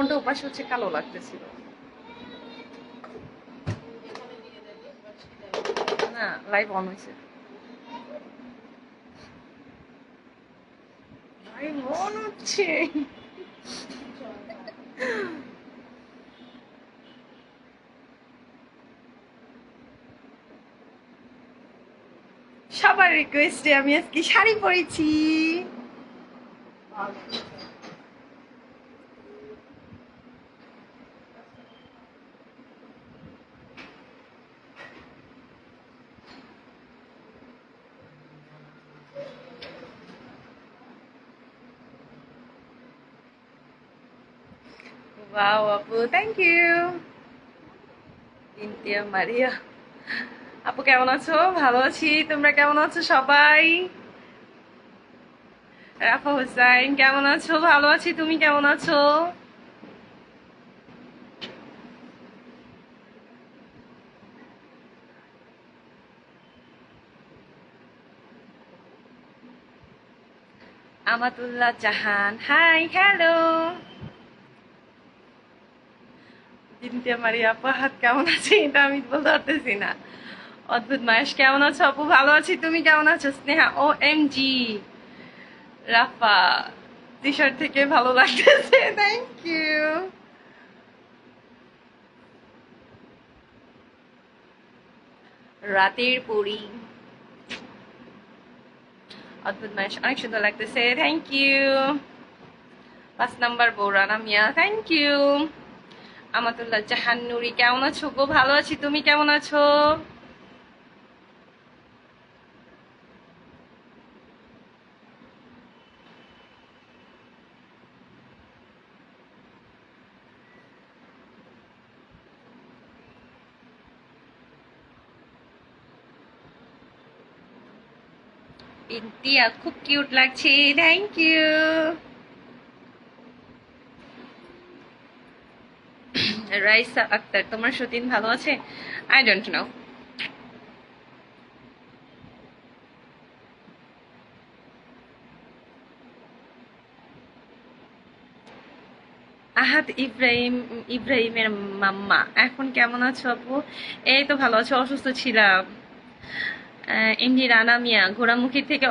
ফোনটা ওপাশে হচ্ছে কালো লাগতেছিল। না, লাইভ অন হয়েছে। ভাই মন হচ্ছে। সবার রিকোয়েস্টে আমি আজকে শাড়ি পরেছি। ওয়াও আপু, থ্যাংক ইউ। ইন্তিয়া মারিয়া আপু কেমন আছো? ভালো আছি, তোমরা কেমন আছো সবাই? রাফা হোসাইন কেমন আছো? ভালো আছি, তুমি কেমন আছো? আমাতুল্লাহ জাহান, হাই হ্যালো। ইন্তিয়া মারিয়া আপু হাত কেমন আছে এটা আমি বলতে পারতেছি না। অদ্ভুত মায়েশ কেমন আছো আপু? ভালো আছি, তুমি কেমন আছো? স্নেহা ও এম জি। রাফা টি শার্ট থেকে ভালো লাগতেছে, থ্যাংক ইউ। রাতের পরি অদ্ভুত মায়েশ অনেক সুন্দর লাগতেছে, থ্যাংক ইউ। 5 নাম্বার বৌরানা মিয়া, থ্যাংক ইউ। আমাতুল্লাহ জাহান নুরি কেমন আছো গো? ভালো আছি, তুমি কেমন আছো? ইন্তিয়া খুব কিউট লাগছে, থ্যাংক ইউ। রাইসা আক্তার তোমার সতীন ভালো আছে? I don't know. Ahad Ibrahim, ইব্রাহিমের মাম্মা এখন কেমন আছো আপু? এই তো ভালো আছো, অসুস্থ ছিলাম। এমনি রানা মিয়া ঘোড়ামুখী থেকে